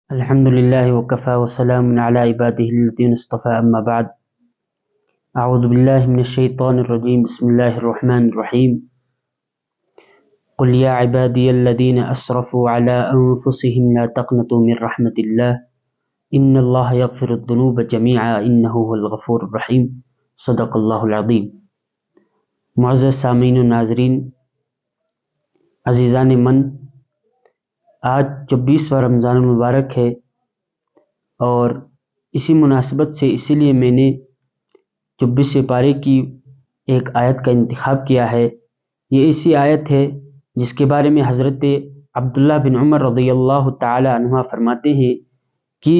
الحمد لله وكفى وسلام على عباده الذين اصطفى أما بعد. أعوذ بالله من الشيطان الرجيم. بسم الله الرحمن الرحيم. قل يا عبادي الذين أسرفوا على أنفسهم لا تقنطوا من رحمة الله إن الله يغفر الذنوب جميعا إنه هو الغفور الرحيم. صدق الله العظيم. معزز سامعین و ناظرین، عزیزان من، آج 24واں رمضان المبارک ہے اور اسی مناسبت سے اسی لیے میں نے 24ویں پارے کی ایک آیت کا انتخاب کیا ہے. یہ ایسی آیت ہے جس کے بارے میں حضرت عبداللہ بن عمر رضی اللہ تعالی عنہ فرماتے ہیں کہ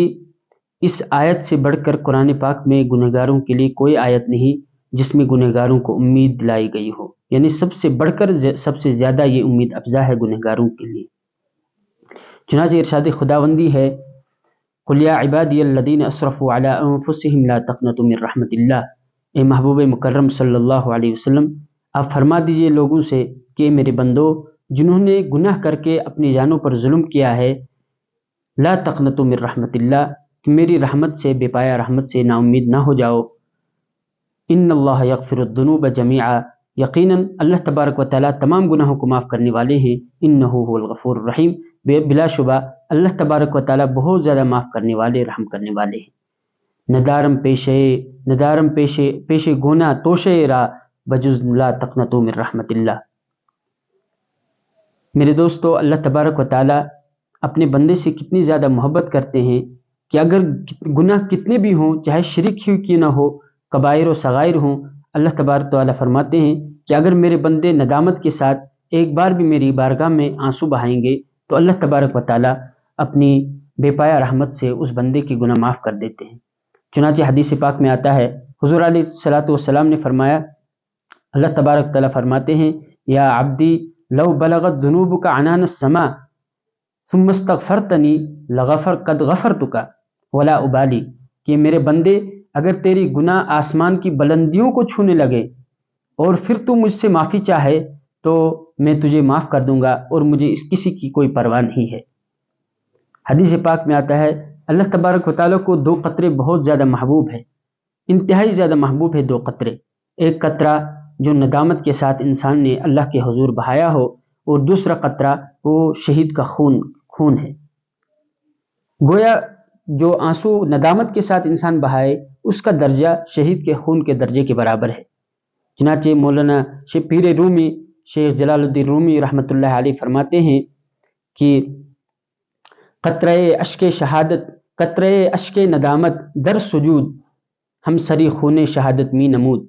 اس آیت سے بڑھ کر قرآن پاک میں گنہگاروں کے لیے کوئی آیت نہیں جس میں گنہگاروں کو امید دلائی گئی ہو، یعنی سب سے بڑھ کر سب سے زیادہ یہ امید افزا ہے گنہگاروں کے لیے. چنانچہ ارشاد خداوندی ہے، قل یا عبادی الذین اسرفوا علی انفسہم لا تقنطوا من رحمت اللہ. اے محبوب مکرم صلی اللہ علیہ وسلم، آپ فرما دیجئے لوگوں سے کہ میرے بندو، جنہوں نے گناہ کر کے اپنی جانوں پر ظلم کیا ہے، لا تقنطوا من رحمت اللہ، کہ میری رحمت سے، بے پایا رحمت سے نا امید نہ ہو جاؤ. ان اللہ یغفر الذنوب جميعا، یقیناً اللہ تبارک و تعالیٰ تمام گناہوں کو معاف کرنے والے ہیں. انہ هو الغفور الرحیم، بلا شبہ اللہ تبارک و تعالیٰ بہت زیادہ معاف کرنے والے، رحم کرنے والے ہیں. ندارم پیشے گونا توشے را بجز لا تقنطوا من رحمت اللہ. میرے دوستو، اللہ تبارک و تعالیٰ اپنے بندے سے کتنی زیادہ محبت کرتے ہیں کہ اگر گناہ کتنے بھی ہوں، چاہے شرک ہی کیوں نہ ہو، کبائر و صغائر ہوں، اللہ تبارک و تعالیٰ فرماتے ہیں کہ اگر میرے بندے ندامت کے ساتھ ایک بار بھی میری بارگاہ میں آنسو بہائیں گے تو اللہ تبارک و تعالیٰ اپنی بے پایا رحمت سے اس بندے کی گناہ معاف کر دیتے ہیں. چنانچہ حدیث پاک میں آتا ہے، حضور علیہ الصلوۃ والسلام نے فرمایا، اللہ تبارک و تعالیٰ فرماتے ہیں، یا عبدی لو بلغت ذنوبک عنان السماء ثم استغفرتنی قد غفرتک ولا ابالی، کہ میرے بندے اگر تیری گناہ آسمان کی بلندیوں کو چھونے لگے اور پھر تو مجھ سے معافی چاہے تو میں تجھے معاف کر دوں گا اور مجھے اس کسی کی کوئی پرواہ نہیں ہے. حدیث پاک میں آتا ہے، اللہ تبارک و تعالیٰ کو 2 قطرے بہت زیادہ محبوب ہے، انتہائی زیادہ محبوب ہے. 2 قطرے، ایک قطرہ جو ندامت کے ساتھ انسان نے اللہ کے حضور بہایا ہو، اور دوسرا قطرہ وہ شہید کا خون ہے. گویا جو آنسو ندامت کے ساتھ انسان بہائے اس کا درجہ شہید کے خون کے درجے کے برابر ہے. چنانچہ مولانا پیر رومی شیخ جلال الدین رومی رحمۃ اللہ علیہ فرماتے ہیں کہ قطرے اشک ندامت در سجود ہم سری خون شہادت می نمود،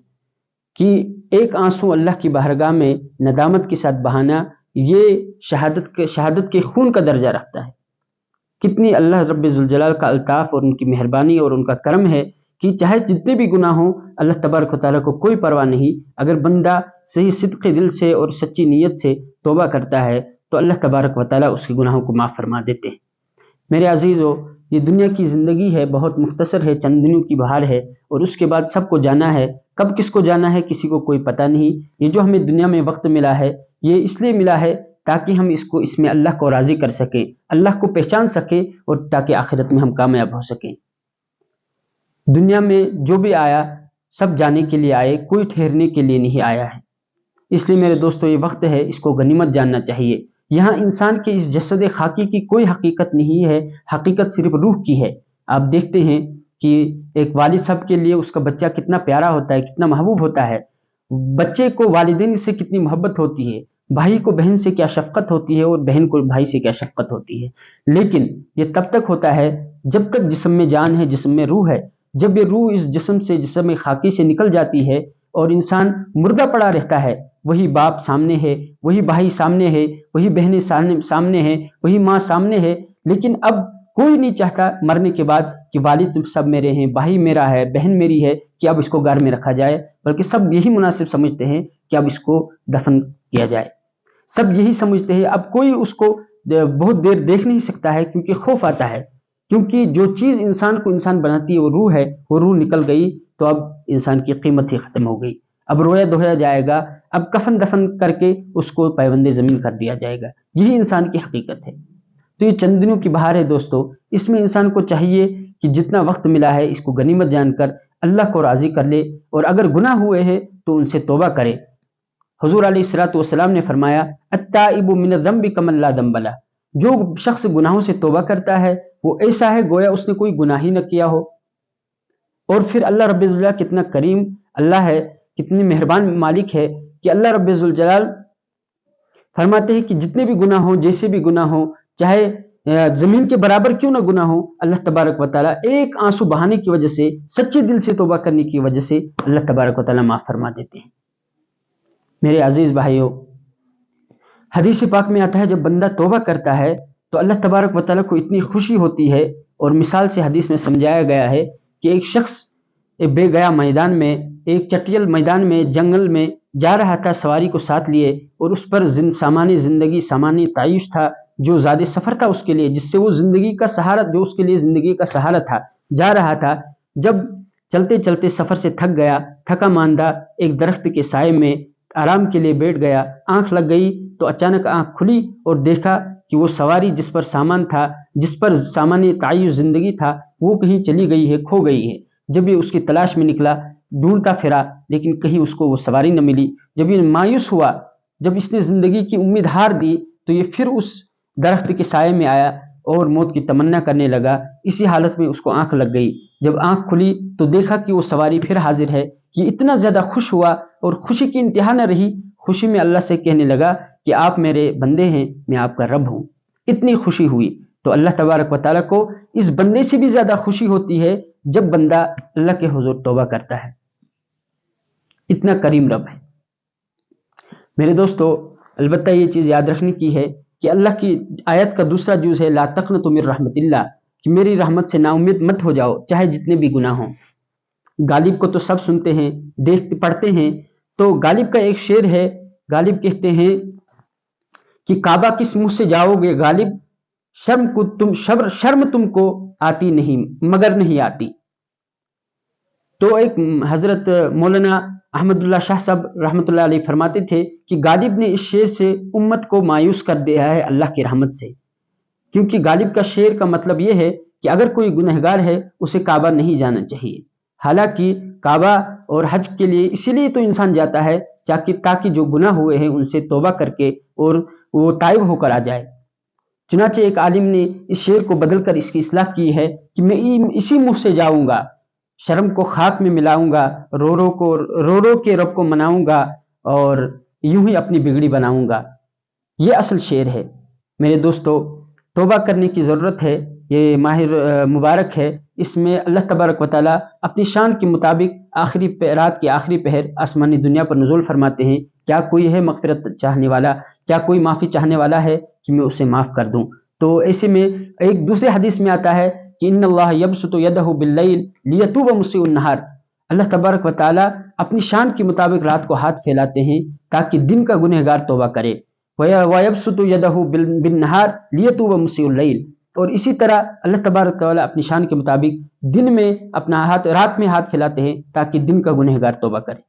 کہ ایک آنسو اللہ کی بارگاہ میں ندامت کے ساتھ بہانا یہ شہادت کے خون کا درجہ رکھتا ہے. کتنی اللہ رب ذوالجلال کا الطاف اور ان کی مہربانی اور ان کا کرم ہے کہ چاہے جتنے بھی گناہ ہوں، اللہ تبارک و تعالیٰ کو کوئی پرواہ نہیں. اگر بندہ صحیح صدق دل سے اور سچی نیت سے توبہ کرتا ہے تو اللہ تبارک و تعالیٰ اس کے گناہوں کو معاف فرما دیتے ہیں. میرے عزیزو، یہ دنیا کی زندگی ہے، بہت مختصر ہے، چند دنوں کی بہار ہے، اور اس کے بعد سب کو جانا ہے. کب کس کو جانا ہے کسی کو کوئی پتہ نہیں. یہ جو ہمیں دنیا میں وقت ملا ہے، یہ اس لیے ملا ہے تاکہ ہم اس میں اللہ کو راضی کر سکیں، اللہ کو پہچان سکیں، اور تاکہ آخرت میں ہم کامیاب ہو سکیں. دنیا میں جو بھی آیا سب جانے کے لیے آئے، کوئی ٹھہرنے کے لیے نہیں آیا ہے. اس لیے میرے دوستو، یہ وقت ہے، اس کو غنیمت جاننا چاہیے. یہاں انسان کے اس جسد خاکی کی کوئی حقیقت نہیں ہے، حقیقت صرف روح کی ہے. آپ دیکھتے ہیں کہ ایک والد صاحب کے لیے اس کا بچہ کتنا پیارا ہوتا ہے، کتنا محبوب ہوتا ہے. بچے کو والدین سے کتنی محبت ہوتی ہے، بھائی کو بہن سے کیا شفقت ہوتی ہے، اور بہن کو بھائی سے کیا شفقت ہوتی ہے. لیکن یہ تب تک ہوتا ہے جب تک جسم میں جان ہے، جسم میں روح ہے. جب یہ روح اس جسم خاکی سے نکل جاتی ہے اور انسان مردہ پڑا رہتا ہے، وہی باپ سامنے ہے، وہی بھائی سامنے ہے، وہی بہنیں سامنے ہے، وہی ماں سامنے ہے. لیکن اب کوئی نہیں چاہتا مرنے کے بعد کہ والد سب میرے ہیں، بھائی میرا ہے، بہن میری ہے، کہ اب اس کو گھر میں رکھا جائے، بلکہ سب یہی مناسب سمجھتے ہیں کہ اب اس کو دفن کیا جائے. سب یہی سمجھتے ہیں. اب کوئی اس کو بہت دیر دیکھ نہیں سکتا ہے کیونکہ خوف آتا ہے، کیونکہ جو چیز انسان کو انسان بناتی ہے وہ روح ہے. وہ روح نکل گئی تو اب انسان کی قیمت ہی ختم ہو گئی. اب رویا دھویا جائے گا، اب کفن دفن کر کے اس کو پیوند زمین کر دیا جائے گا. یہی انسان کی حقیقت ہے. تو یہ چند دنوں کی بہار ہے دوستو، اس میں انسان کو چاہیے کہ جتنا وقت ملا ہے اس کو غنیمت جان کر اللہ کو راضی کر لے، اور اگر گناہ ہوئے ہیں تو ان سے توبہ کرے۔ حضور علیہ الصلوۃ والسلام نے فرمایا التائب من الذنب کمن لا ذنب لہ، جو شخص گناہوں سے توبہ کرتا ہے وہ ایسا ہے گویا اس نے کوئی گناہ ہی نہ کیا ہو۔ اور پھر اللہ رب الجلال کتنا کریم اللہ ہے، کتنی مہربان مالک ہے کہ اللہ رب الجلال فرماتے ہیں کہ جتنے بھی گناہ ہوں، جیسے بھی گناہ ہوں، چاہے زمین کے برابر کیوں نہ گناہ ہو، اللہ تبارک و تعالیٰ ایک آنسو بہانے کی وجہ سے، سچے دل سے توبہ کرنے کی وجہ سے اللہ تبارک و تعالیٰ معاف فرما دیتے ہیں۔ میرے عزیز بھائیوں، حدیث پاک میں آتا ہے جب بندہ توبہ کرتا ہے تو اللہ تبارک و تعالیٰ کو اتنی خوشی ہوتی ہے، اور مثال سے حدیث میں سمجھایا گیا ہے کہ ایک شخص بے گیا میدان میں، ایک چٹیل میدان میں، جنگل میں جا رہا تھا سواری کو ساتھ لیے، اور اس پر سامان زندگی، سامان تعیش تھا، جو زیادہ سفر تھا اس کے لیے، جس سے وہ زندگی کا سہارا، جو اس کے لیے زندگی کا سہارا تھا، جا رہا تھا۔ جب چلتے چلتے سفر سے تھک گیا، تھکا ماندہ ایک درخت کے سائے میں آرام کے لیے بیٹھ گیا، آنکھ لگ گئی تو اچانک آنکھ کھلی اور دیکھا کہ وہ سواری جس پر سامان تھا، جس پر سامان تعیش زندگی تھا، وہ کہیں چلی گئی ہے، کھو گئی ہے۔ جب یہ اس کی تلاش میں نکلا، ڈھونڈتا پھرا، لیکن کہیں اس کو وہ سواری نہ ملی۔ جب یہ مایوس ہوا، جب اس نے زندگی کی امید ہار دی، تو یہ پھر اس درخت کے سائے میں آیا اور موت کی تمنا کرنے لگا۔ اسی حالت میں اس کو آنکھ لگ گئی، جب آنکھ کھلی تو دیکھا کہ وہ سواری پھر حاضر ہے۔ یہ اتنا زیادہ خوش ہوا اور خوشی کی انتہا نہ رہی، خوشی میں اللہ سے کہنے لگا کہ آپ میرے بندے ہیں، میں آپ کا رب ہوں۔ اتنی خوشی ہوئی تو اللہ تبارک و تعالیٰ کو اس بندے سے بھی زیادہ خوشی ہوتی ہے جب بندہ اللہ کے حضور توبہ کرتا ہے۔ اتنا کریم رب ہے میرے دوستو۔ البتہ یہ چیز یاد رکھنے کی ہے کہ اللہ کی آیت کا دوسرا جز ہے لا تقنطوا من رحمت اللہ، کہ میری رحمت سے نا امید مت ہو جاؤ، چاہے جتنے بھی گناہ ہوں۔ غالب کو تو سب سنتے ہیں، دیکھتے پڑھتے ہیں، تو غالب کا ایک شعر ہے، غالب کہتے ہیں کہ کعبہ کس منہ سے جاؤ گے غالب، شرم تم کو آتی نہیں مگر نہیں آتی۔ تو ایک حضرت مولانا احمد اللہ شاہ صاحب رحمۃ اللہ علیہ فرماتے تھے کہ غالب نے اس شعر سے امت کو مایوس کر دیا ہے اللہ کی رحمت سے، کیونکہ غالب کا شعر کا مطلب یہ ہے کہ اگر کوئی گنہگار ہے اسے کعبہ نہیں جانا چاہیے۔ حالانکہ کعبہ اور حج کے لیے اسی لیے تو انسان جاتا ہے تاکہ جو گناہ ہوئے ہیں ان سے توبہ کر کے اور وہ تائب ہو کر آ جائے۔ چنانچہ ایک عالم نے اس شعر کو بدل کر اس کی اصلاح کی ہے کہ میں اسی منہ سے جاؤں گا، شرم کو خاک میں ملاؤں گا، رو رو کے رب کو مناؤں گا، اور یوں ہی اپنی بگڑی بناؤں گا۔ یہ اصل شعر ہے میرے دوستو۔ توبہ کرنے کی ضرورت ہے، یہ ماہ مبارک ہے، اس میں اللہ تبارک و تعالیٰ اپنی شان کے مطابق رات کے آخری پہر آسمانی دنیا پر نزول فرماتے ہیں۔ کیا کوئی ہے مغفرت چاہنے والا، کیا کوئی معافی چاہنے والا ہے کہ میں اسے معاف کر دوں؟ تو ایسے میں ایک دوسرے حدیث میں آتا ہے کہ ان اللہ یبسط یدہ باللیل لیتوب مسیء النہار، اللہ تبارک و تعالیٰ اپنی شان کے مطابق رات کو ہاتھ پھیلاتے ہیں تاکہ دن کا گنہگار توبہ کرے، وَيَبْسُطُ يَدَهُ بِالنَّهَارِ لِيَتُوبَ مُسِيءُ اللَّيْلِ، اور اسی طرح اللہ تبارک و تعالیٰ اپنی شان کے مطابق دن میں اپنا ہاتھ، رات میں ہاتھ پھیلاتے ہیں تاکہ دن کا گنہگار توبہ کرے۔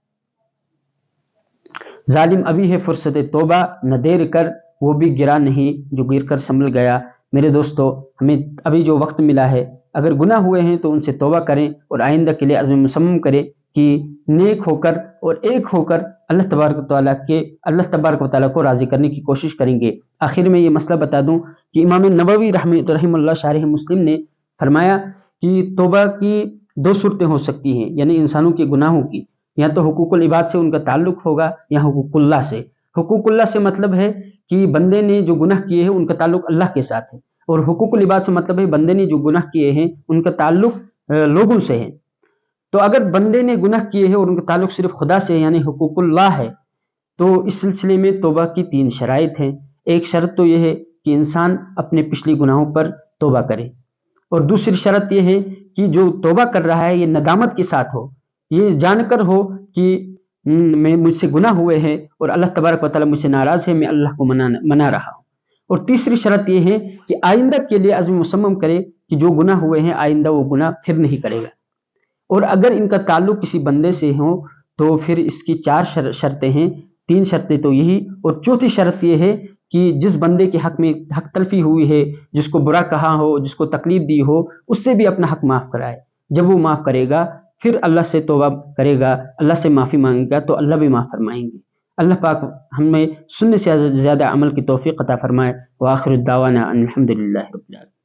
ظالم ابھی ہے فرصت توبہ، نہ دیر کر وہ بھی گرا نہیں جو گر کر سنبھل گیا۔ میرے دوستو، ہمیں ابھی جو وقت ملا ہے، اگر گناہ ہوئے ہیں تو ان سے توبہ کریں اور آئندہ کے لیے عزم مصمم کریں کہ نیک ہو کر اور ایک ہو کر اللہ تبارک و تعالیٰ کو راضی کرنے کی کوشش کریں گے۔ آخر میں یہ مسئلہ بتا دوں کہ امام نووی رحمہ اللہ شارح مسلم نے فرمایا کہ توبہ کی دو صورتیں ہو سکتی ہیں، یعنی انسانوں کے گناہوں کی، یا تو حقوق العباد سے ان کا تعلق ہوگا یا حقوق اللہ سے۔ حقوق اللہ سے مطلب ہے کہ بندے نے جو گناہ کیے ہیں ان کا تعلق اللہ کے ساتھ ہے، اور حقوق العباد سے مطلب ہے بندے نے جو گناہ کیے ہیں ان کا تعلق لوگوں سے ہے۔ تو اگر بندے نے گناہ کیے ہیں اور ان کا تعلق صرف خدا سے ہے، یعنی حقوق اللہ ہے، تو اس سلسلے میں توبہ کی 3 شرائط ہیں۔ ایک شرط تو یہ ہے کہ انسان اپنے پچھلی گناہوں پر توبہ کرے، اور دوسری شرط یہ ہے کہ جو توبہ کر رہا ہے یہ ندامت کے ساتھ ہو، یہ جان کر ہو کہ مجھ سے گناہ ہوئے ہیں اور اللہ تبارک و تعالیٰ مجھ سے ناراض ہے، میں اللہ کو منا رہا ہوں۔ اور تیسری شرط یہ ہے کہ آئندہ کے لیے عزم مصمم کرے کہ جو گناہ ہوئے ہیں آئندہ وہ گناہ پھر نہیں کرے گا۔ اور اگر ان کا تعلق کسی بندے سے ہو تو پھر اس کی 4 شرطیں ہیں، 3 شرطیں تو یہی، اور چوتھی شرط یہ ہے کہ جس بندے کے حق میں حق تلفی ہوئی ہے، جس کو برا کہا ہو، جس کو تکلیف دی ہو، اس سے بھی اپنا حق معاف کرائے۔ جب وہ معاف کرے گا پھر اللہ سے توبہ کرے گا، اللہ سے معافی مانگے گا تو اللہ بھی معاف فرمائیں گے۔ اللہ پاک ہمیں سننے سے زیادہ عمل کی توفیق عطا فرمائے۔ وآخر الدعوانا ان الحمد للہ رب العالمین۔